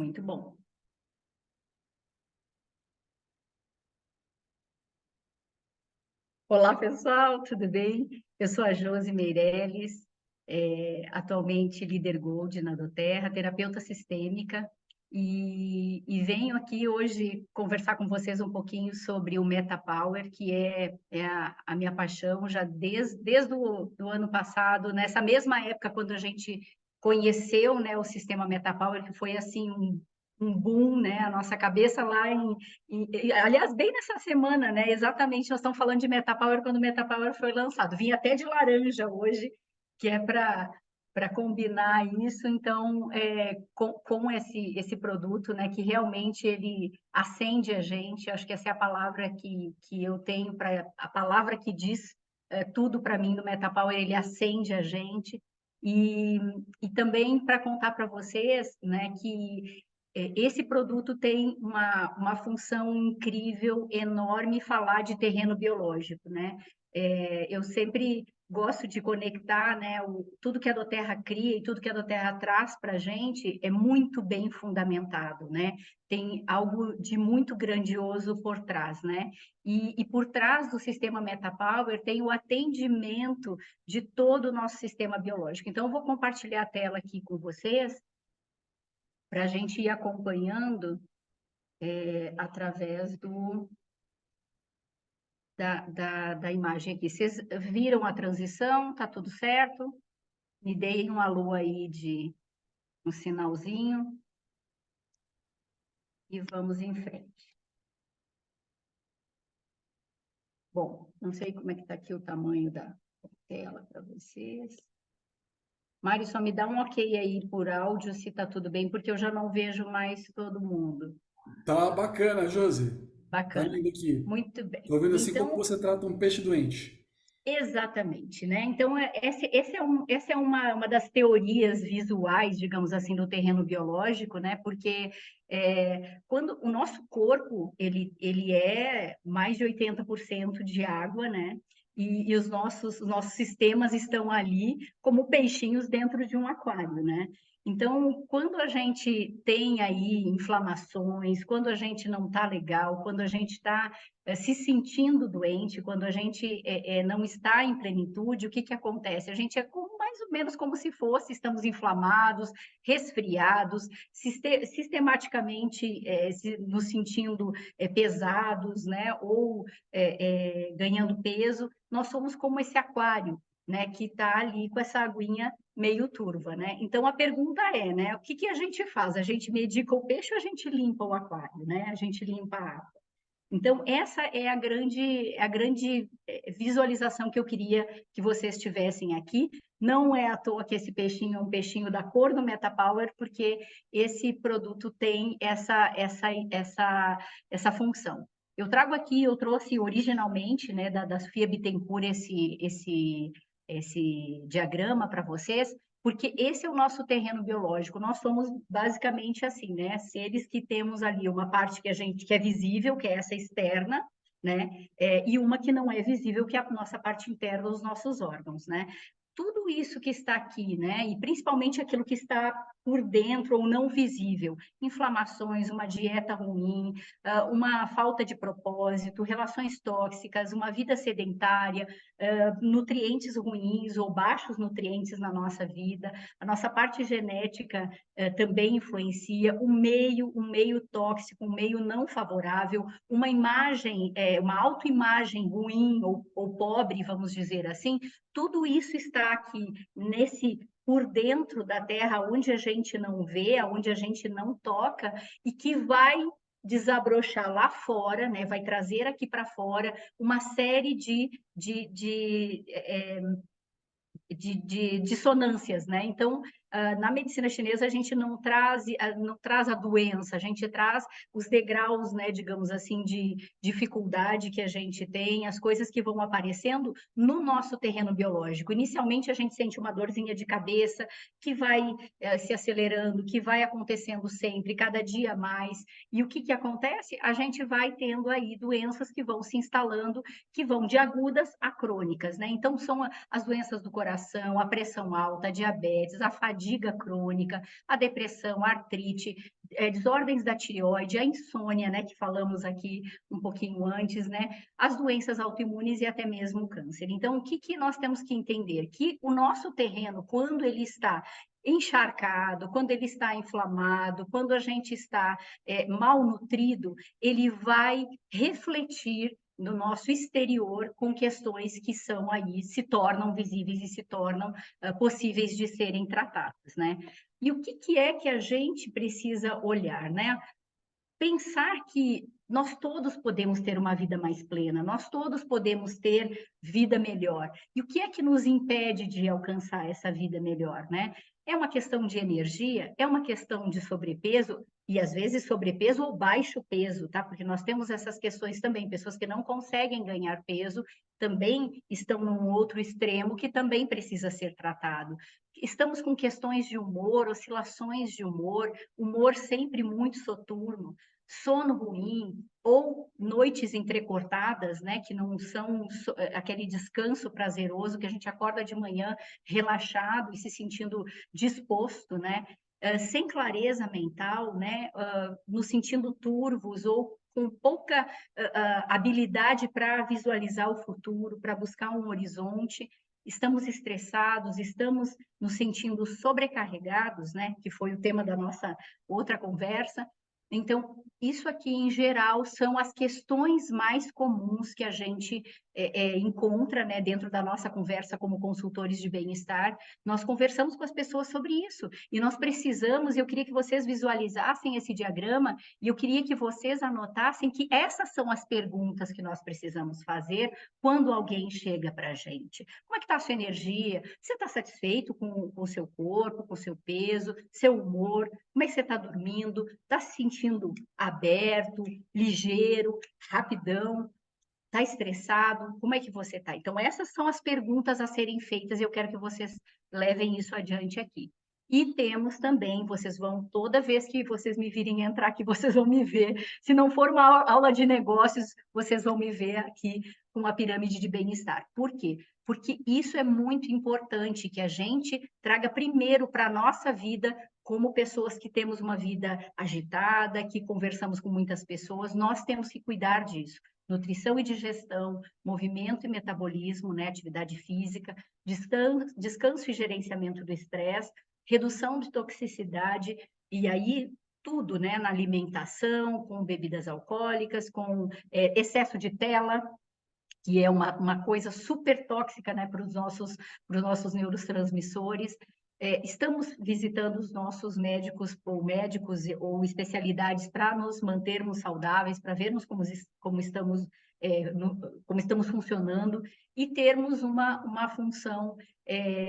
Muito bom. Olá, pessoal, tudo bem? Eu sou a Josi Meirelles, atualmente líder Gold na doTERRA, terapeuta sistêmica, e venho aqui hoje conversar com vocês um pouquinho sobre o MetaPower, que é a minha paixão já desde o do ano passado, nessa mesma época, quando a gente conheceu, né, o sistema MetaPower, que foi assim um boom, né? A nossa cabeça lá aliás, bem nessa semana, né? Exatamente, nós estamos falando de MetaPower quando o MetaPower foi lançado. Vim até de laranja hoje, que é para combinar isso, então, com esse produto, né, que realmente ele acende a gente, acho que essa é a palavra que eu tenho, a palavra que diz tudo para mim no MetaPower, ele acende a gente, e também para contar para vocês, né, que esse produto tem uma função incrível, enorme, falar de terreno biológico, né? Eu sempre gosto de conectar, né, tudo que a doTERRA cria e tudo que a doTERRA traz para a gente é muito bem fundamentado, né? Tem algo de muito grandioso por trás, né? E por trás do sistema MetaPower tem o atendimento de todo o nosso sistema biológico. Então, eu vou compartilhar a tela aqui com vocês, para a gente ir acompanhando através da imagem aqui. Vocês viram a transição? Tá tudo certo? Me deem um alô aí de um sinalzinho e vamos em frente. Bom, não sei como é que está aqui o tamanho da tela para vocês. Mari, só me dá um ok aí por áudio, se está tudo bem, porque eu já não vejo mais todo mundo. Tá bacana, Josi. Tá Bacana. lindo aqui. Muito bem. Tô vendo assim como Então, você trata um peixe doente. exatamente, né? Então, essa é uma das teorias visuais, digamos assim, do terreno biológico, né? Porque quando o nosso corpo, ele é mais de 80% de água, né? E os nossos sistemas estão ali como peixinhos dentro de um aquário, né? Então, quando a gente tem aí inflamações, quando a gente não está legal, quando a gente está se sentindo doente, quando a gente não está em plenitude, o que que acontece? A gente é mais ou menos como se fosse, estamos inflamados, resfriados, sistematicamente nos sentindo pesados, né? Ou ganhando peso. Nós somos como esse aquário, né? Que está ali com essa aguinha meio turva, né? Então a pergunta é, né? O que que a gente faz? A gente medica o peixe ou a gente limpa o aquário, né? A gente limpa a água. Então, essa é a grande visualização que eu queria que vocês tivessem aqui. Não é à toa que esse peixinho é um peixinho da cor do MetaPower, porque esse produto tem essa função. Eu trouxe originalmente, né, da Sofia Bittencourt esse diagrama para vocês, porque esse é o nosso terreno biológico. Nós somos basicamente assim, né? Seres que temos ali uma parte que é visível, que é essa externa, né? E uma que não é visível, que é a nossa parte interna, os nossos órgãos, né? Tudo isso que está aqui, né? E principalmente aquilo que está por dentro ou não visível, inflamações, uma dieta ruim, uma falta de propósito, relações tóxicas, uma vida sedentária, nutrientes ruins ou baixos nutrientes na nossa vida, a nossa parte genética também influencia, um meio tóxico, um meio não favorável, uma imagem, uma autoimagem ruim ou pobre, vamos dizer assim, tudo isso está aqui por dentro da Terra, onde a gente não vê, onde a gente não toca, e que vai desabrochar lá fora, né? Vai trazer aqui para fora uma série de dissonâncias, né? Então, na medicina chinesa, a gente não traz a doença, a gente traz os degraus, né, digamos assim, de dificuldade que a gente tem, as coisas que vão aparecendo no nosso terreno biológico. Inicialmente, a gente sente uma dorzinha de cabeça que vai se acelerando, que vai acontecendo sempre, cada dia mais. E o que que acontece? A gente vai tendo aí doenças que vão se instalando, que vão de agudas a crônicas, né? Então, são as doenças do coração, a pressão alta, a diabetes, a fadiga, fadiga crônica, a depressão, a artrite, desordens da tireoide, a insônia, né, que falamos aqui um pouquinho antes, né, as doenças autoimunes e até mesmo o câncer. Então, o que que nós temos que entender? Que o nosso terreno, quando ele está encharcado, quando ele está inflamado, quando a gente está mal nutrido, ele vai refletir no nosso exterior com questões que são aí, se tornam visíveis e se tornam possíveis de serem tratadas, né? E o que que é que a gente precisa olhar, né? Pensar que nós todos podemos ter uma vida mais plena, nós todos podemos ter vida melhor. E o que é que nos impede de alcançar essa vida melhor, né? É uma questão de energia, é uma questão de sobrepeso, e às vezes sobrepeso ou baixo peso, tá? Porque nós temos essas questões também, pessoas que não conseguem ganhar peso também estão num outro extremo que também precisa ser tratado. Estamos com questões de humor, oscilações de humor sempre muito soturno, sono ruim ou noites entrecortadas, né, que não são aquele descanso prazeroso que a gente acorda de manhã relaxado e se sentindo disposto, né, sem clareza mental, né, nos sentindo turvos ou com pouca habilidade para visualizar o futuro, para buscar um horizonte. Estamos estressados, estamos nos sentindo sobrecarregados, né, que foi o tema da nossa outra conversa. Então, isso aqui, em geral, são as questões mais comuns que a gente encontra, né, dentro da nossa conversa como consultores de bem-estar. Nós conversamos com as pessoas sobre isso e nós precisamos, eu queria que vocês visualizassem esse diagrama e eu queria que vocês anotassem que essas são as perguntas que nós precisamos fazer quando alguém chega para a gente. Como é que está a sua energia? Você está satisfeito com o seu corpo, com o seu peso, seu humor? Como é que você está dormindo? Está se sentindo aberto, ligeiro, rapidão? Está estressado? Como é que você está? Então, essas são as perguntas a serem feitas e eu quero que vocês levem isso adiante aqui. E temos também, vocês vão, toda vez que vocês me virem entrar aqui, vocês vão me ver. Se não for uma aula de negócios, vocês vão me ver aqui com a pirâmide de bem-estar. Por quê? Porque isso é muito importante, que a gente traga primeiro para a nossa vida, como pessoas que temos uma vida agitada, que conversamos com muitas pessoas, nós temos que cuidar disso. Nutrição e digestão, movimento e metabolismo, né, atividade física, descanso e gerenciamento do estresse, redução de toxicidade, e aí tudo, né, na alimentação, com bebidas alcoólicas, com excesso de tela, que é uma coisa super tóxica, né, para os nossos neurotransmissores. Estamos visitando os nossos médicos ou especialidades para nos mantermos saudáveis, para vermos como estamos como estamos funcionando e termos uma função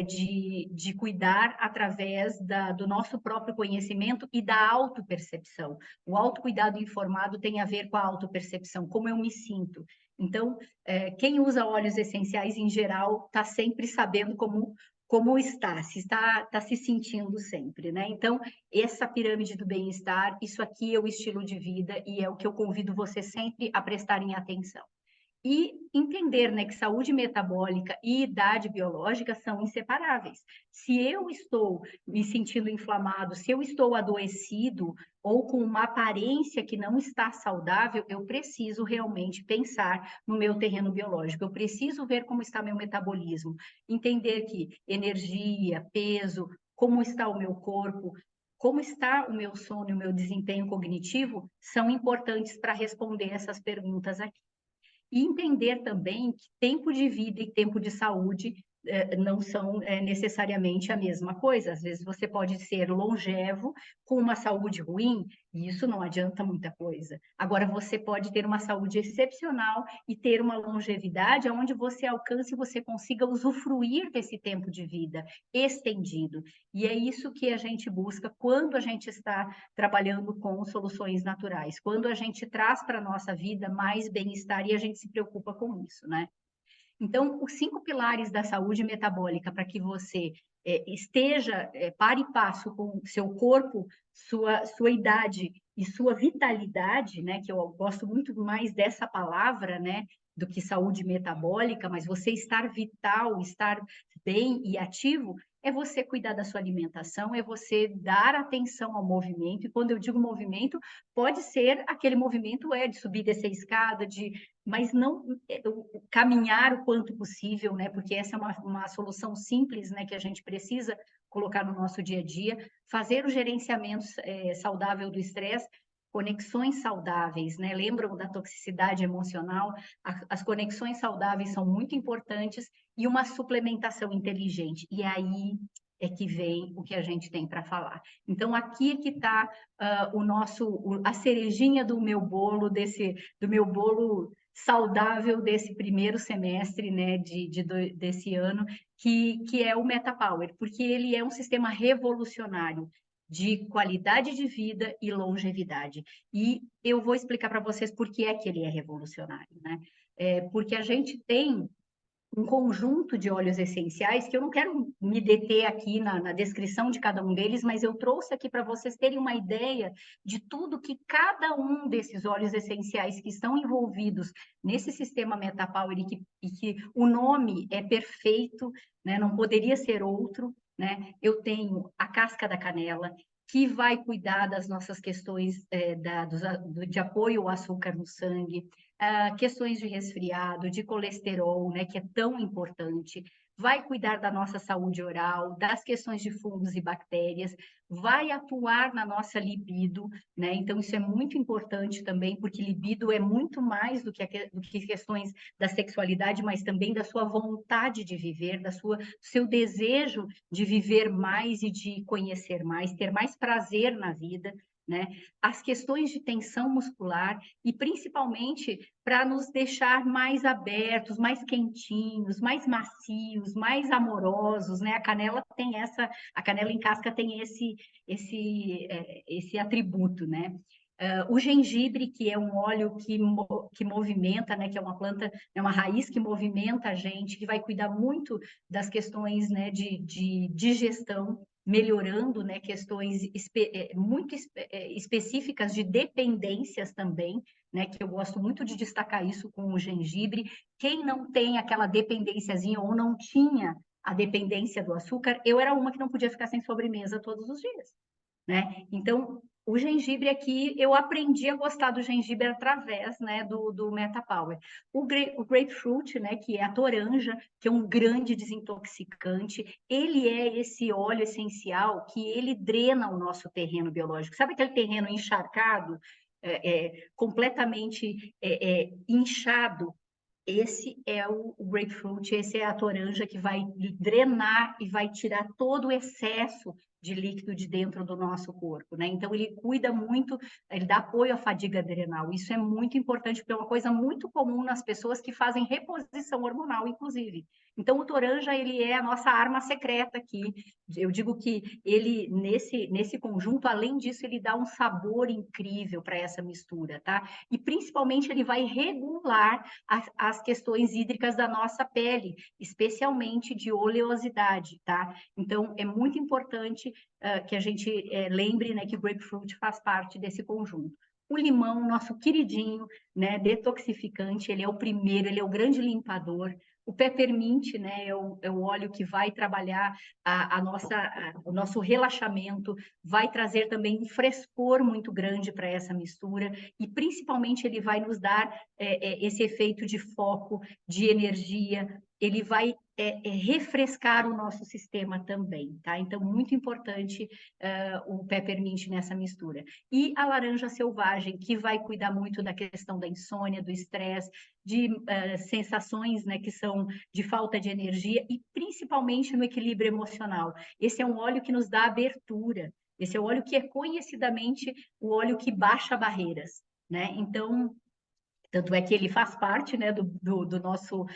de cuidar através do nosso próprio conhecimento e da autopercepção. O autocuidado informado tem a ver com a autopercepção, como eu me sinto. Então, quem usa óleos essenciais em geral está sempre sabendo como está, se está se sentindo sempre, né? Então, essa pirâmide do bem-estar, isso aqui é o estilo de vida e é o que eu convido você sempre a prestarem atenção. E entender, né, que saúde metabólica e idade biológica são inseparáveis. Se eu estou me sentindo inflamado, se eu estou adoecido ou com uma aparência que não está saudável, eu preciso realmente pensar no meu terreno biológico. Eu preciso ver como está meu metabolismo, entender que energia, peso, como está o meu corpo, como está o meu sono e o meu desempenho cognitivo são importantes para responder essas perguntas aqui. E entender também que tempo de vida e tempo de saúde não são necessariamente a mesma coisa. Às vezes você pode ser longevo com uma saúde ruim, e isso não adianta muita coisa. Agora, você pode ter uma saúde excepcional e ter uma longevidade onde você alcance e você consiga usufruir desse tempo de vida estendido. E é isso que a gente busca quando a gente está trabalhando com soluções naturais, quando a gente traz para a nossa vida mais bem-estar e a gente se preocupa com isso, né? Então, os 5 pilares da saúde metabólica para que você esteja par e passo com seu corpo, sua idade e sua vitalidade, né? Que eu gosto muito mais dessa palavra, né? Do que saúde metabólica, mas você estar vital, estar bem e ativo, é você cuidar da sua alimentação, é você dar atenção ao movimento, e quando eu digo movimento, pode ser aquele movimento de subir e descer a escada, mas não caminhar o quanto possível, né? Porque essa é uma solução simples, né? Que a gente precisa colocar no nosso dia a dia, fazer o gerenciamento saudável do estresse, conexões saudáveis, né? Lembram da toxicidade emocional? As conexões saudáveis são muito importantes e uma suplementação inteligente. E aí é que vem o que a gente tem para falar. Então, aqui é que está a cerejinha do meu bolo, do meu bolo saudável desse primeiro semestre, né, desse ano, que é o MetaPower, porque ele é um sistema revolucionário de qualidade de vida e longevidade. E eu vou explicar para vocês por que é que ele é revolucionário, né? Porque a gente tem um conjunto de óleos essenciais que eu não quero me deter aqui na descrição de cada um deles, mas eu trouxe aqui para vocês terem uma ideia de tudo que cada um desses óleos essenciais que estão envolvidos nesse sistema MetaPower e que o nome é perfeito, né? Não poderia ser outro, né? Eu tenho a casca da canela, que vai cuidar das nossas questões de apoio ao açúcar no sangue, questões de resfriado, de colesterol, né, que é tão importante, vai cuidar da nossa saúde oral, das questões de fungos e bactérias, vai atuar na nossa libido, né? Então, isso é muito importante também, porque libido é muito mais do que questões da sexualidade, mas também da sua vontade de viver, do seu desejo de viver mais e de conhecer mais, ter mais prazer na vida, né? As questões de tensão muscular e principalmente para nos deixar mais abertos, mais quentinhos, mais macios, mais amorosos, né? A canela em casca tem esse atributo, né? O gengibre, que é um óleo que movimenta, né? Que é uma planta, é uma raiz que movimenta a gente, que vai cuidar muito das questões, né? De digestão, melhorando, né? Questões muito específicas de dependências também, né, que eu gosto muito de destacar isso com o gengibre. Quem não tem aquela dependênciazinha ou não tinha a dependência do açúcar, eu era uma que não podia ficar sem sobremesa todos os dias, né? Então, o gengibre aqui, eu aprendi a gostar do gengibre através, né, do MetaPower. O grapefruit, né, que é a toranja, que é um grande desintoxicante, ele é esse óleo essencial que ele drena o nosso terreno biológico. Sabe aquele terreno encharcado, completamente inchado? Esse é o grapefruit, esse é a toranja que vai drenar e vai tirar todo o excesso de líquido de dentro do nosso corpo, né? Então, ele cuida muito, ele dá apoio à fadiga adrenal. Isso é muito importante, porque é uma coisa muito comum nas pessoas que fazem reposição hormonal, inclusive. Então, o toranja, ele é a nossa arma secreta aqui. Eu digo que ele, nesse conjunto, além disso, ele dá um sabor incrível para essa mistura, tá? E, principalmente, ele vai regular as questões hídricas da nossa pele, especialmente de oleosidade, tá? Então, é muito importante que a gente lembre, né, que o grapefruit faz parte desse conjunto. O limão, nosso queridinho, né, detoxificante, ele é o primeiro, ele é o grande limpador. O peppermint, né, é o óleo que vai trabalhar o nosso relaxamento, vai trazer também um frescor muito grande para essa mistura e, principalmente, ele vai nos dar esse efeito de foco, de energia, ele vai refrescar o nosso sistema também, tá? Então, muito importante o peppermint nessa mistura. E a laranja selvagem, que vai cuidar muito da questão da insônia, do estresse, de sensações, né, que são de falta de energia e principalmente no equilíbrio emocional. Esse é um óleo que nos dá abertura, esse é o óleo que é conhecidamente o óleo que baixa barreiras, né? Então, tanto é que ele faz parte, né, do nosso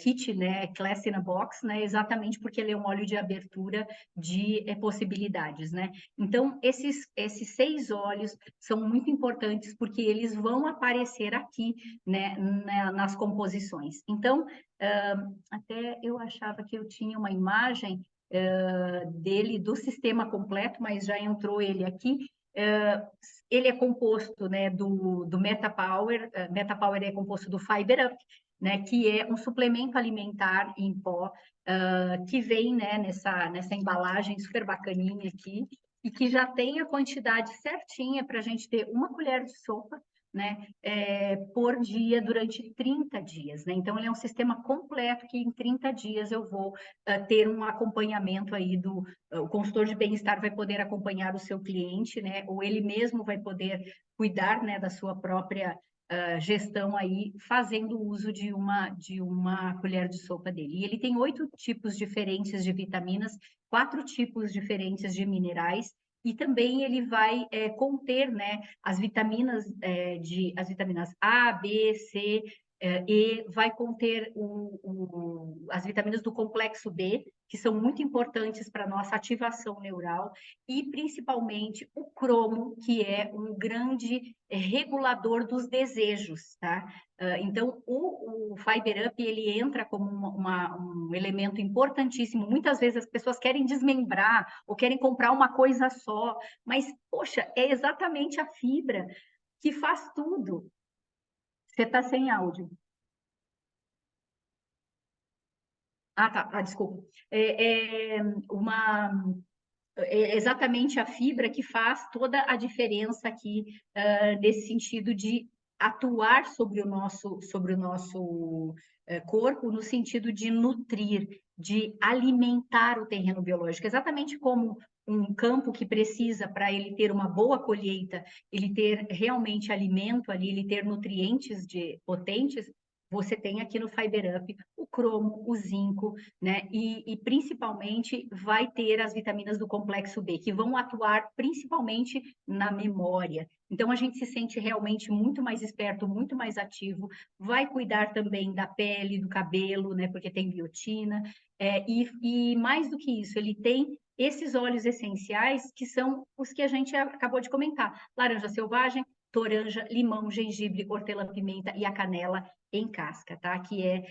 kit, né, Class in a Box, né, exatamente porque ele é um óleo de abertura de possibilidades, né. Então, esses 6 óleos são muito importantes porque eles vão aparecer aqui, né, nas composições. Então, até eu achava que eu tinha uma imagem dele, do sistema completo, mas já entrou ele aqui. Ele é composto, né, do MetaPower. MetaPower é composto do Fiber Up, né, que é um suplemento alimentar em pó, que vem, né, nessa embalagem super bacaninha aqui, e que já tem a quantidade certinha para a gente ter uma colher de sopa, né, por dia durante 30 dias, né? Então, ele é um sistema completo que em 30 dias eu vou ter um acompanhamento aí o consultor de bem-estar vai poder acompanhar o seu cliente, né? Ou ele mesmo vai poder cuidar, né, da sua própria gestão aí, fazendo uso de uma colher de sopa dele. E ele tem 8 tipos diferentes de vitaminas, 4 tipos diferentes de minerais, e também ele vai conter, né, as vitaminas as vitaminas A, B, C, E, vai conter as vitaminas do complexo B, que são muito importantes para a nossa ativação neural, e principalmente o cromo, que é um grande regulador dos desejos, tá? Então, o Fiber Up, ele entra como um elemento importantíssimo. Muitas vezes as pessoas querem desmembrar ou querem comprar uma coisa só, mas, poxa, é exatamente a fibra que faz tudo. Você está sem áudio. Ah, tá. Ah, desculpa. É exatamente a fibra que faz toda a diferença aqui, nesse sentido de atuar sobre o nosso corpo, no sentido de nutrir, de alimentar o terreno biológico. Exatamente como um campo que precisa, para ele ter uma boa colheita, ele ter realmente alimento ali, ele ter nutrientes potentes, você tem aqui no Fiber Up o cromo, o zinco, né? E principalmente vai ter as vitaminas do complexo B, que vão atuar principalmente na memória. Então, a gente se sente realmente muito mais esperto, muito mais ativo, vai cuidar também da pele, do cabelo, né? Porque tem biotina. E mais do que isso, ele tem esses óleos essenciais que são os que a gente acabou de comentar: laranja selvagem, toranja, limão, gengibre, hortelã-pimenta e a canela em casca, tá? Que é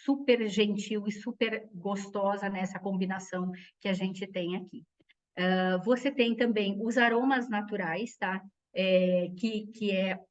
super gentil e super gostosa nessa combinação que a gente tem aqui. Você tem também os aromas naturais, tá? Ele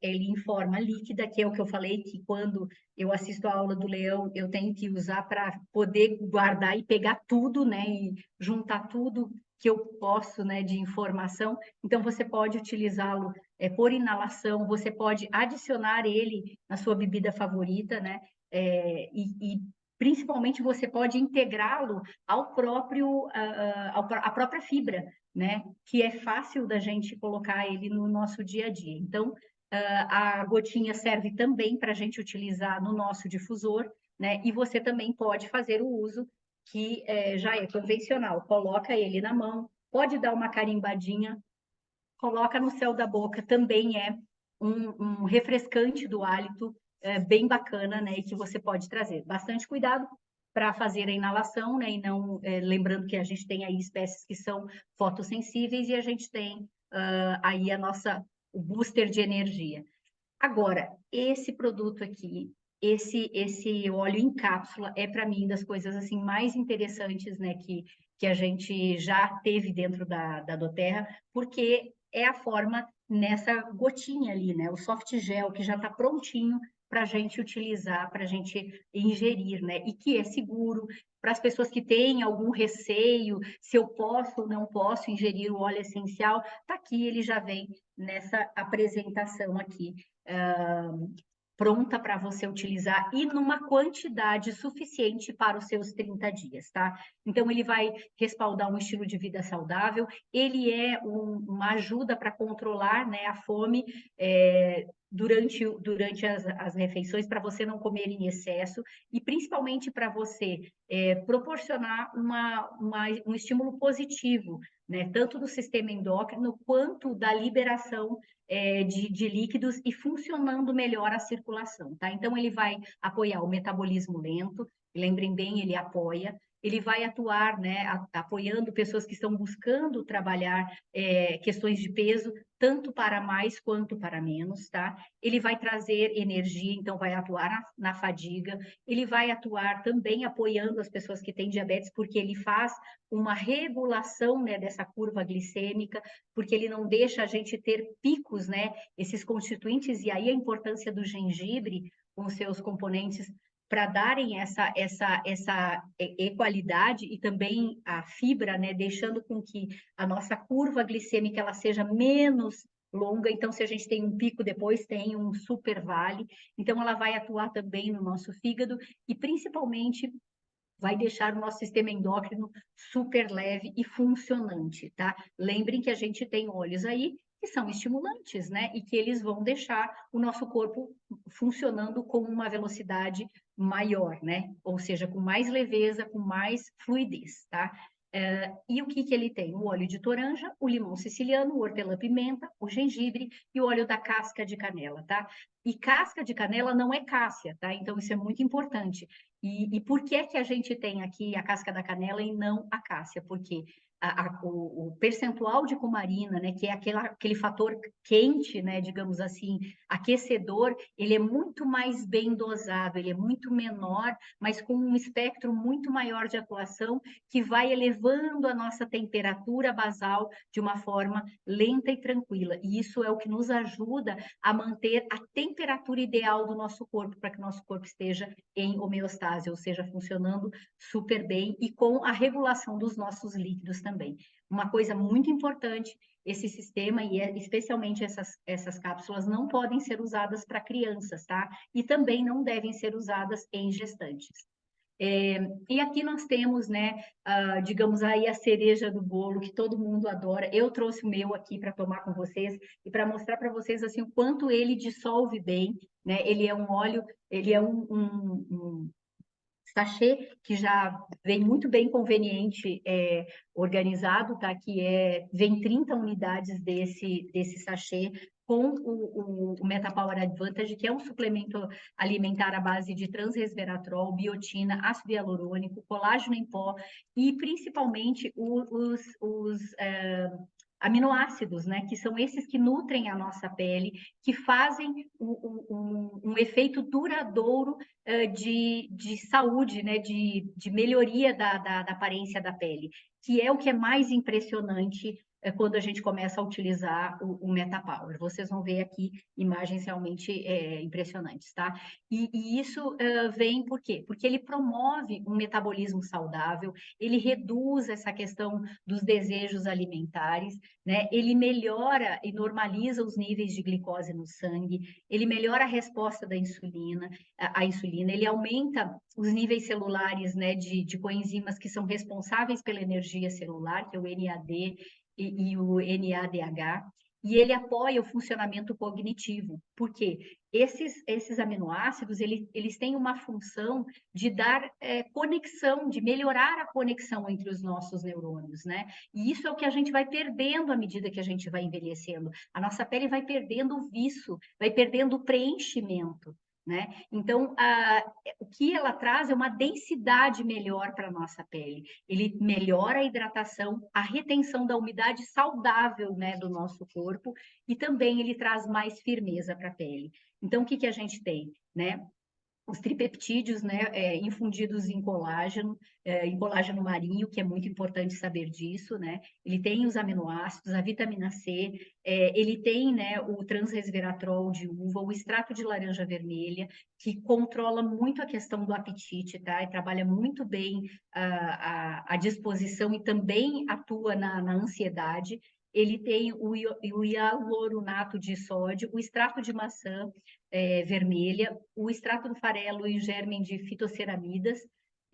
em forma líquida, que é o que eu falei, que quando eu assisto a aula do Leão, eu tenho que usar para poder guardar e pegar tudo, né? E juntar tudo que eu posso, né, de informação. Então, você pode utilizá-lo por inalação, você pode adicionar ele na sua bebida favorita, né? E principalmente você pode integrá-lo ao próprio, à própria fibra, né? Que é fácil da gente colocar ele no nosso dia a dia. Então, a gotinha serve também para a gente utilizar no nosso difusor, né? E você também pode fazer o uso que já é convencional. Coloca ele na mão, pode dar uma carimbadinha, coloca no céu da boca, também é um refrescante do hálito, bem bacana, né? E que você pode trazer. Bastante cuidado para fazer a inalação, né? E não, lembrando que a gente tem aí espécies que são fotossensíveis e a gente tem aí o booster de energia. Agora, esse produto aqui, esse óleo em cápsula é para mim das coisas assim mais interessantes, né, que a gente já teve dentro da doTERRA, porque é a forma nessa gotinha ali, né, o soft gel que já está prontinho para a gente utilizar, para a gente ingerir, né, e que é seguro para as pessoas que têm algum receio, se eu posso ou não posso ingerir o óleo essencial, tá aqui, ele já vem nessa apresentação aqui, pronta para você utilizar e numa quantidade suficiente para os seus 30 dias, tá? Então, ele vai respaldar um estilo de vida saudável, ele é uma ajuda para controlar, né, a fome durante as refeições, para você não comer em excesso e principalmente para você proporcionar um estímulo positivo, né, tanto do sistema endócrino quanto da liberação de líquidos e funcionando melhor a circulação, tá? Então, ele vai apoiar o metabolismo lento, lembrem bem, ele apoia, ele vai atuar, né, apoiando pessoas que estão buscando trabalhar questões de peso, tanto para mais quanto para menos, tá? Ele vai trazer energia, então vai atuar na fadiga, ele vai atuar também apoiando as pessoas que têm diabetes, porque ele faz uma regulação, né, dessa curva glicêmica, porque ele não deixa a gente ter picos, né, esses constituintes, e aí a importância do gengibre, os seus componentes para darem essa equalidade e também a fibra, né, deixando com que a nossa curva glicêmica ela seja menos longa. Então, se a gente tem um pico, depois tem um super vale. Então, ela vai atuar também no nosso fígado e, principalmente, vai deixar o nosso sistema endócrino super leve e funcionante, tá? Lembrem que a gente tem óleos aí que são estimulantes, né? E que eles vão deixar o nosso corpo funcionando com uma velocidade maior, né? Ou seja, com mais leveza, com mais fluidez, tá? E o que que ele tem? O óleo de toranja, o limão siciliano, o hortelã-pimenta, o gengibre e o óleo da casca de canela, tá? E casca de canela não é cássia, tá? Então isso é muito importante. E por que que a gente tem aqui a casca da canela e não a cássia? Porque o percentual de cumarina, né, que é aquele fator quente, né, digamos assim, aquecedor, ele é muito mais bem dosado, ele é muito menor, mas com um espectro muito maior de atuação, que vai elevando a nossa temperatura basal de uma forma lenta e tranquila. E isso é o que nos ajuda a manter a temperatura ideal do nosso corpo, para que o nosso corpo esteja em homeostase, ou seja, funcionando super bem e com a regulação dos nossos líquidos também. Uma coisa muito importante, esse sistema, e especialmente essas cápsulas, não podem ser usadas para crianças, tá? E também não devem ser usadas em gestantes. E aqui nós temos, né, digamos aí a cereja do bolo que todo mundo adora. Eu trouxe o meu aqui para tomar com vocês e para mostrar para vocês assim o quanto ele dissolve bem, né? Ele é um óleo, ele é um sachê que já vem muito bem conveniente, organizado, tá? Vem 30 unidades desse sachê com o MetaPower Advantage, que é um suplemento alimentar à base de transresveratrol, biotina, ácido hialurônico, colágeno em pó e principalmente os aminoácidos, né, que são esses que nutrem a nossa pele, que fazem um efeito duradouro de saúde, né, de melhoria da aparência da pele, que é o que é mais impressionante quando a gente começa a utilizar o MetaPower. Vocês vão ver aqui imagens realmente impressionantes, tá? E isso vem por quê? Porque ele promove um metabolismo saudável, ele reduz essa questão dos desejos alimentares, né? Ele melhora e normaliza os níveis de glicose no sangue, ele melhora a resposta da insulina, a insulina, ele aumenta os níveis celulares, né, de coenzimas que são responsáveis pela energia celular, que é o NAD e o NADH, e ele apoia o funcionamento cognitivo. Por quê? Esses aminoácidos, eles têm uma função de dar conexão, de melhorar a conexão entre os nossos neurônios, né? E isso é o que a gente vai perdendo à medida que a gente vai envelhecendo. A nossa pele vai perdendo o viço, vai perdendo o preenchimento, né? Então, o que ela traz é uma densidade melhor para a nossa pele. Ele melhora a hidratação, a retenção da umidade saudável, né, do nosso corpo, e também ele traz mais firmeza para a pele. Então, o que que a gente tem, né? Os tripeptídeos, né, infundidos em colágeno marinho, que é muito importante saber disso, né? Ele tem os aminoácidos, a vitamina C, ele tem, né, o transresveratrol de uva, o extrato de laranja vermelha, que controla muito a questão do apetite, tá? E trabalha muito bem a disposição e também atua na ansiedade. Ele tem o hialuronato de sódio, o extrato de maçã, vermelha, o extrato do farelo e o germe de fitoceramidas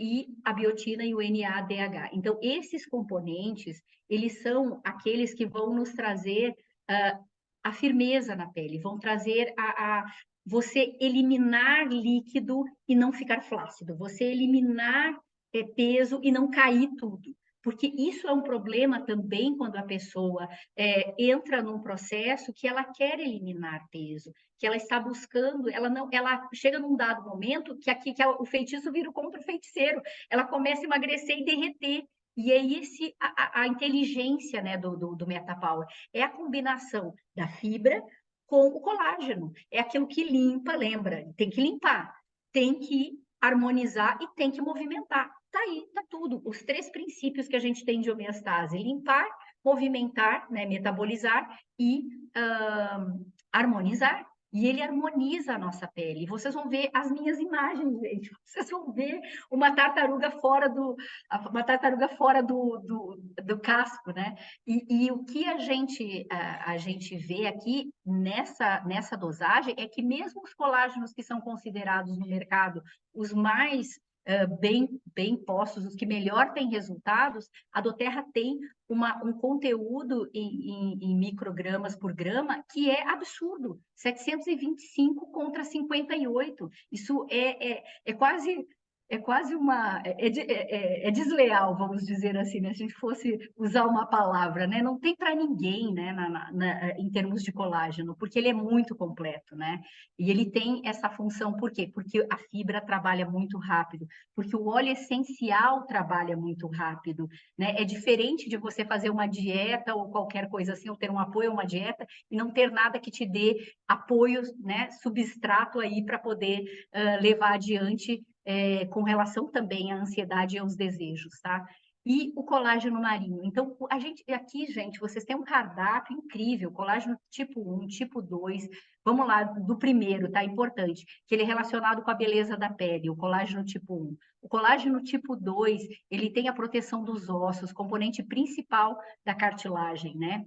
e a biotina e o NADH. Então, esses componentes, eles são aqueles que vão nos trazer a firmeza na pele, vão trazer você eliminar líquido e não ficar flácido, você eliminar peso e não cair tudo. Porque isso é um problema também quando a pessoa entra num processo que ela quer eliminar peso, que ela está buscando, ela chega num dado momento que o feitiço vira contra o feiticeiro, ela começa a emagrecer e derreter. E é a inteligência, né, do MetaPower, é a combinação da fibra com o colágeno, é aquilo que limpa, lembra, tem que limpar, tem que harmonizar e tem que movimentar. Tá aí, tá tudo. Os 3 princípios que a gente tem de homeostase: limpar, movimentar, né, metabolizar e harmonizar. e ele harmoniza a nossa pele. E vocês vão ver as minhas imagens, gente. Vocês vão ver uma tartaruga fora do casco, né? E o que a gente vê aqui nessa dosagem é que mesmo os colágenos que são considerados no mercado os mais bem postos, os que melhor têm resultados, a doTERRA tem um conteúdo em microgramas por grama que é absurdo, 725 contra 58. Isso é quase é desleal, vamos dizer assim, né? Se a gente fosse usar uma palavra, né? Não tem para ninguém, né? Em termos de colágeno, porque ele é muito completo, né? E ele tem essa função, por quê? Porque a fibra trabalha muito rápido, porque o óleo essencial trabalha muito rápido, né? É diferente de você fazer uma dieta ou qualquer coisa assim, ou ter um apoio a uma dieta e não ter nada que te dê apoio, né? Substrato aí para poder levar adiante com relação também à ansiedade e aos desejos, tá? E o colágeno marinho. Então, a gente aqui, gente, vocês têm um cardápio incrível, colágeno tipo 1, tipo 2. Vamos lá, do primeiro, tá? Importante, que ele é relacionado com a beleza da pele, o colágeno tipo 1. O colágeno tipo 2, ele tem a proteção dos ossos, componente principal da cartilagem, né?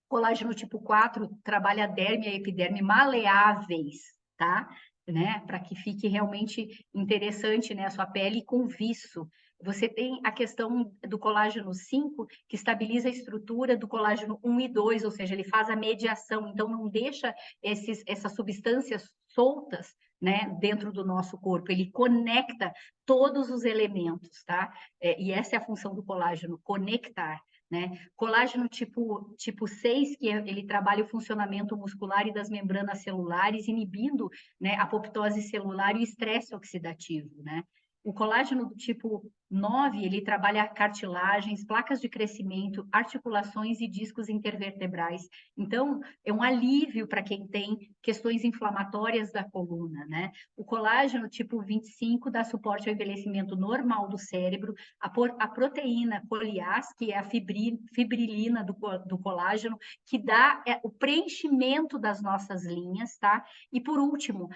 Colágeno tipo 4 trabalha a derme e a epiderme maleáveis, tá? Né? Para que fique realmente interessante, né, a sua pele com viço. Você tem a questão do colágeno 5, que estabiliza a estrutura do colágeno 1 e 2, ou seja, ele faz a mediação, então não deixa essas substâncias soltas, né, dentro do nosso corpo, ele conecta todos os elementos, tá? E essa é a função do colágeno, conectar. Né? Colágeno tipo 6, ele trabalha o funcionamento muscular e das membranas celulares, inibindo, né, a apoptose celular e o estresse oxidativo. Né? O colágeno do tipo 9, ele trabalha cartilagens, placas de crescimento, articulações e discos intervertebrais. Então, é um alívio para quem tem questões inflamatórias da coluna, né? O colágeno tipo 25 dá suporte ao envelhecimento normal do cérebro, a proteína coliás, que é a fibrilina do colágeno, que dá o preenchimento das nossas linhas, tá? E por último,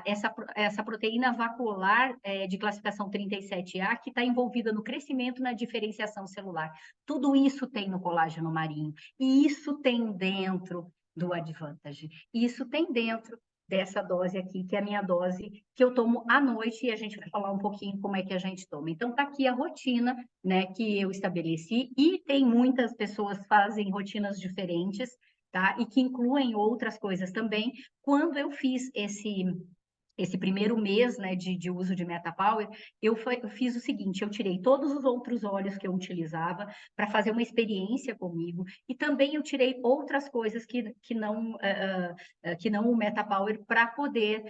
essa proteína vacuolar de classificação 37A, que está envolvida no crescimento e na diferenciação celular. Tudo isso tem no colágeno marinho. E isso tem dentro do Advantage. Isso tem dentro dessa dose aqui, que é a minha dose que eu tomo à noite, e a gente vai falar um pouquinho como é que a gente toma. Então, tá aqui a rotina, né, que eu estabeleci, e tem muitas pessoas que fazem rotinas diferentes, tá? E que incluem outras coisas também. Quando eu fiz esse primeiro mês, né, de uso de MetaPower, eu fiz o seguinte, eu tirei todos os outros óleos que eu utilizava para fazer uma experiência comigo, e também eu tirei outras coisas que não o MetaPower, para poder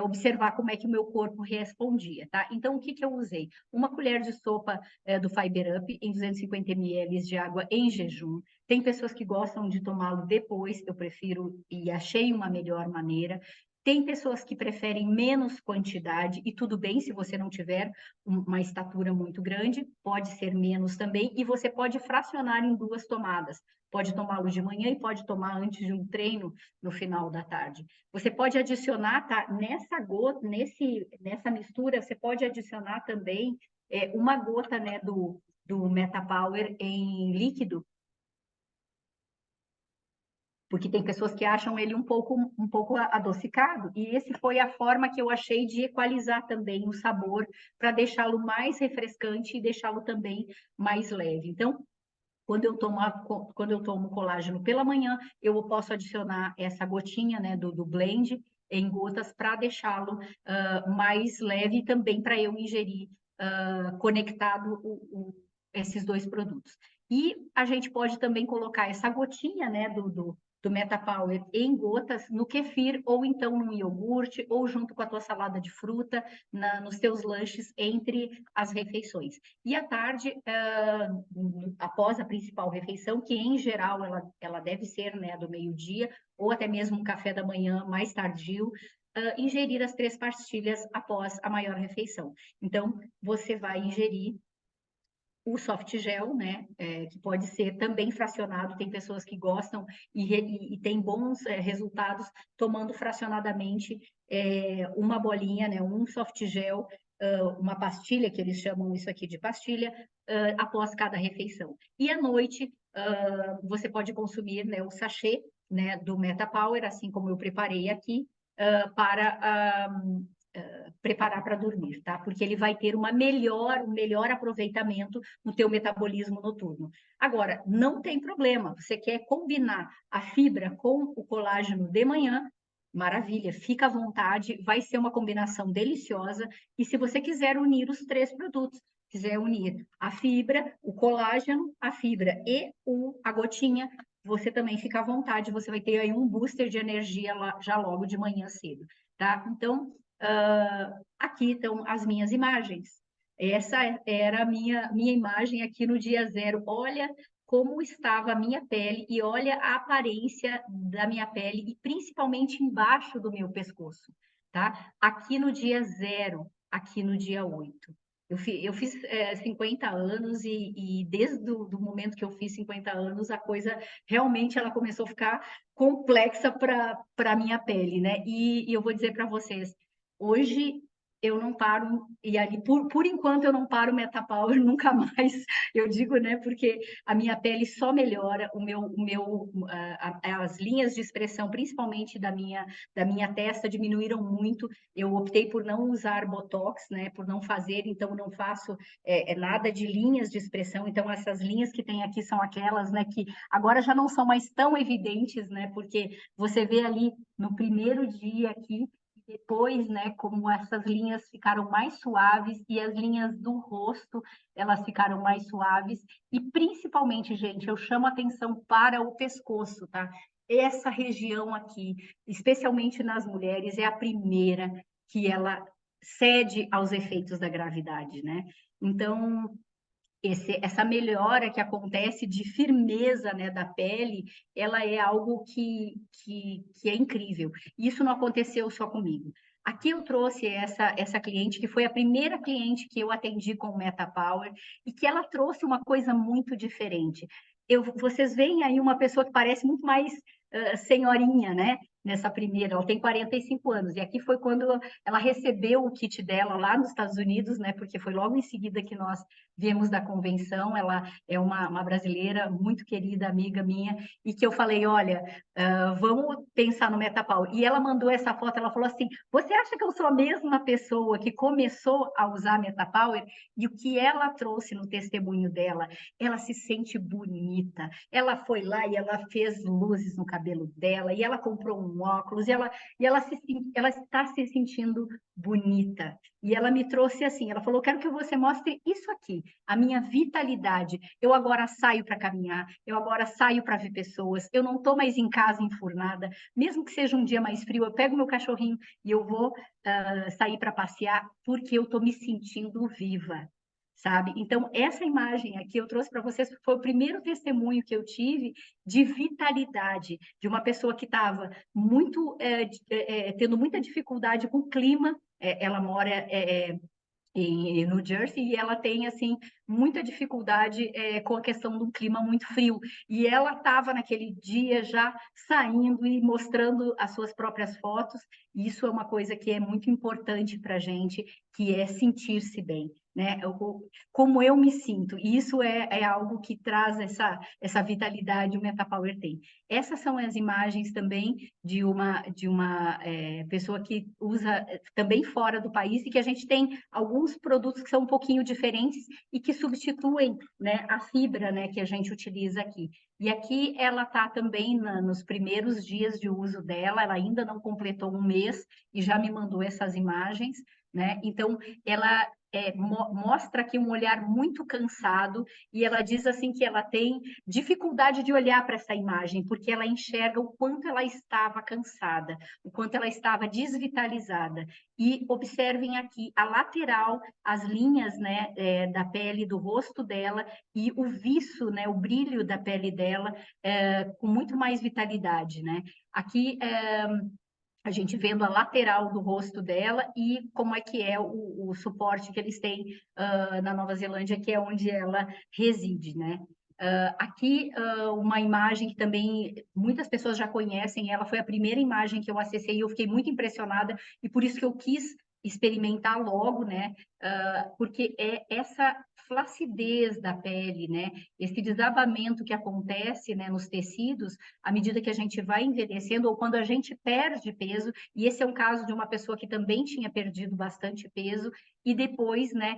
observar como é que o meu corpo respondia, tá? Então, o que eu usei? Uma colher de sopa do Fiber Up em 250 ml de água em jejum. Tem pessoas que gostam de tomá-lo depois, eu prefiro e achei uma melhor maneira. Tem pessoas que preferem menos quantidade, e tudo bem se você não tiver uma estatura muito grande, pode ser menos também, e você pode fracionar em 2 tomadas. Pode tomá-lo de manhã e pode tomar antes de um treino no final da tarde. Você pode adicionar, tá? Nessa mistura, você pode adicionar também uma gota, né, do MetaPower em líquido, porque tem pessoas que acham ele um pouco adocicado, e esse foi a forma que eu achei de equalizar também o sabor, para deixá-lo mais refrescante e deixá-lo também mais leve. Então, quando eu tomo colágeno pela manhã, eu posso adicionar essa gotinha, né, do blend em gotas, para deixá-lo mais leve, e também para eu ingerir conectado esses 2 produtos. E a gente pode também colocar essa gotinha, né, do MetaPower em gotas no kefir, ou então no iogurte, ou junto com a tua salada de fruta, nos teus lanches entre as refeições. E à tarde, após a principal refeição, que em geral ela deve ser, né, do meio-dia, ou até mesmo um café da manhã mais tardio, ingerir as 3 pastilhas após a maior refeição. Então, você vai ingerir o soft gel, né, que pode ser também fracionado, tem pessoas que gostam e tem bons resultados tomando fracionadamente uma bolinha, né, um soft gel, uma pastilha, que eles chamam isso aqui de pastilha, após cada refeição. E à noite, você pode consumir, né, o sachê, né, do Meta Power, assim como eu preparei aqui, para preparar para dormir, tá? Porque ele vai ter um melhor aproveitamento no teu metabolismo noturno. Agora, não tem problema, você quer combinar a fibra com o colágeno de manhã, maravilha, fica à vontade, vai ser uma combinação deliciosa. E se você quiser unir os três produtos, quiser unir a fibra, o colágeno, a fibra e a gotinha, você também fica à vontade, você vai ter aí um booster de energia já logo de manhã cedo, tá? Então, aqui estão as minhas imagens. Essa era a minha imagem aqui no dia zero. Olha como estava a minha pele e olha a aparência da minha pele e principalmente embaixo do meu pescoço, tá? Aqui no dia zero, aqui no dia 8. Eu fiz 50 anos e desde o momento que eu fiz 50 anos, a coisa realmente ela começou a ficar complexa para a minha pele, né? E eu vou dizer para vocês, hoje eu não paro, e ali, por enquanto eu não paro Metapower, nunca mais, eu digo, né, porque a minha pele só melhora, as linhas de expressão, principalmente da minha testa, diminuíram muito, eu optei por não usar Botox, né, por não fazer, então não faço nada de linhas de expressão, então essas linhas que tem aqui são aquelas, né, que agora já não são mais tão evidentes, né, porque você vê ali no primeiro dia aqui, depois, né, como essas linhas ficaram mais suaves e as linhas do rosto, elas ficaram mais suaves e principalmente, gente, eu chamo atenção para o pescoço, tá? Essa região aqui, especialmente nas mulheres, é a primeira que ela cede aos efeitos da gravidade, né? Então, essa melhora que acontece de firmeza, né, da pele, ela é algo que é incrível. Isso não aconteceu só comigo. Aqui eu trouxe essa cliente, que foi a primeira cliente que eu atendi com o Meta Power, e que ela trouxe uma coisa muito diferente. Vocês veem aí uma pessoa que parece muito mais senhorinha, né? Nessa primeira, ela tem 45 anos, e aqui foi quando ela recebeu o kit dela lá nos Estados Unidos, né? Porque foi logo em seguida que nós viemos da convenção, ela é uma brasileira muito querida, amiga minha, e que eu falei, olha, vamos pensar no Metapau. E ela mandou essa foto, ela falou assim, você acha que eu sou a mesma pessoa que começou a usar Metapower? E o que ela trouxe no testemunho dela, ela se sente bonita, ela foi lá e ela fez luzes no cabelo dela, e ela comprou um óculos, ela está se sentindo bonita. E ela me trouxe assim, ela falou, quero que você mostre isso aqui, a minha vitalidade. Eu agora saio para caminhar, eu agora saio para ver pessoas, eu não estou mais em casa enfurnada, mesmo que seja um dia mais frio, eu pego meu cachorrinho e eu vou sair para passear, porque eu estou me sentindo viva, sabe? Então, essa imagem aqui eu trouxe para vocês, porque foi o primeiro testemunho que eu tive de vitalidade, de uma pessoa que estava muito, tendo muita dificuldade com o clima, ela mora em New Jersey e ela tem assim muita dificuldade com a questão do clima muito frio e ela estava naquele dia já saindo e mostrando as suas próprias fotos e isso é uma coisa que é muito importante para a gente, que é sentir-se bem, né? Como eu me sinto, e isso é algo que traz essa vitalidade, o Metapower tem. Essas são as imagens também de uma pessoa que usa também fora do país e que a gente tem alguns produtos que são um pouquinho diferentes e que substituem, né, a fibra, né, que a gente utiliza aqui. E aqui ela está também nos primeiros dias de uso dela, ela ainda não completou um mês e já me mandou essas imagens, né? Então, ela mostra aqui um olhar muito cansado e ela diz assim que ela tem dificuldade de olhar para essa imagem, porque ela enxerga o quanto ela estava cansada, o quanto ela estava desvitalizada. E observem aqui a lateral, as linhas, né, da pele do rosto dela e o viço, né, o brilho da pele dela com muito mais vitalidade, né? Aqui a gente vendo a lateral do rosto dela e como é que é o suporte que eles têm na Nova Zelândia, que é onde ela reside, né? Aqui, uma imagem que também muitas pessoas já conhecem, ela foi a primeira imagem que eu acessei e eu fiquei muito impressionada, e por isso que eu quis experimentar logo, né? Porque é essa flacidez da pele, né? Esse desabamento que acontece, né, nos tecidos, à medida que a gente vai envelhecendo ou quando a gente perde peso, e esse é um caso de uma pessoa que também tinha perdido bastante peso, e depois, né,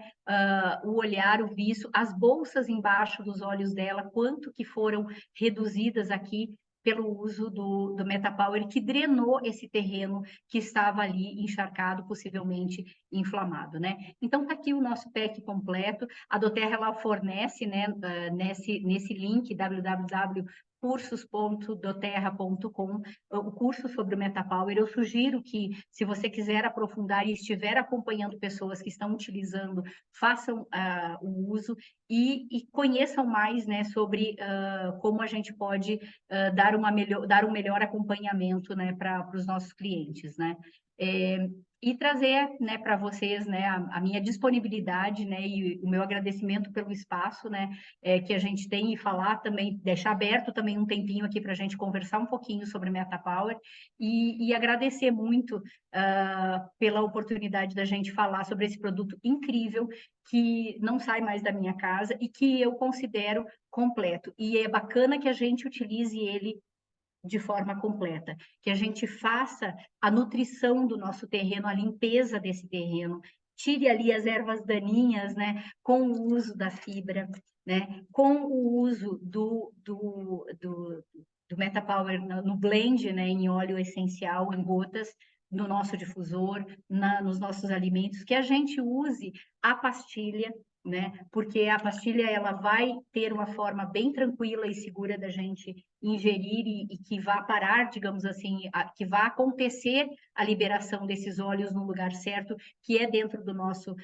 o olhar, o viço, as bolsas embaixo dos olhos dela, quanto que foram reduzidas aqui pelo uso do Metapower, que drenou esse terreno que estava ali encharcado, possivelmente inflamado, né? Então, tá aqui o nosso pack completo. A doTERRA, ela fornece, né, nesse link, www.cursos.doterra.com, o curso sobre o Metapower. Eu sugiro que, se você quiser aprofundar e estiver acompanhando pessoas que estão utilizando, façam o uso e conheçam mais, né, sobre como a gente pode dar um melhor acompanhamento, né, para os nossos clientes, né? E trazer, né, para vocês, né, a minha disponibilidade, né, e o meu agradecimento pelo espaço, né, que a gente tem, e falar também, deixar aberto também um tempinho aqui para a gente conversar um pouquinho sobre Metapower e agradecer muito pela oportunidade da gente falar sobre esse produto incrível que não sai mais da minha casa e que eu considero completo. E é bacana que a gente utilize ele de forma completa, que a gente faça a nutrição do nosso terreno, a limpeza desse terreno, tire ali as ervas daninhas, né, com o uso da fibra, né, com o uso do Metapower no blend, né, em óleo essencial, em gotas, no nosso difusor, nos nossos alimentos, que a gente use a pastilha, né? Porque a pastilha ela vai ter uma forma bem tranquila e segura da gente ingerir e que vá parar, digamos assim, que vá acontecer a liberação desses óleos no lugar certo, que é dentro do nosso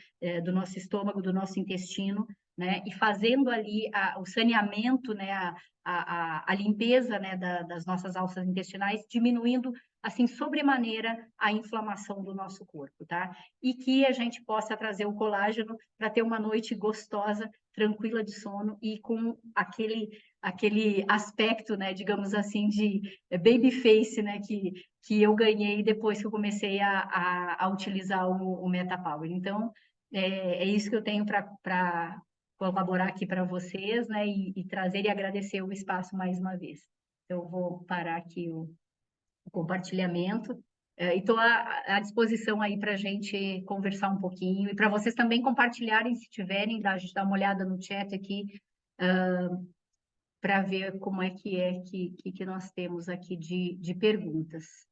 estômago, do nosso intestino, né? E fazendo ali o saneamento, né? A limpeza, né? Das nossas alças intestinais, diminuindo assim sobremaneira a inflamação do nosso corpo, tá? E que a gente possa trazer o colágeno para ter uma noite gostosa, tranquila de sono e com aquele aspecto, né, digamos assim, de baby face, né, que eu ganhei depois que eu comecei a utilizar o Metapower. Então, é isso que eu tenho para colaborar aqui para vocês, né, e trazer e agradecer o espaço mais uma vez. Eu vou parar aqui o compartilhamento. E estou à disposição aí para a gente conversar um pouquinho e para vocês também compartilharem, se tiverem, a gente dá uma olhada no chat aqui para ver como é que nós temos aqui de perguntas.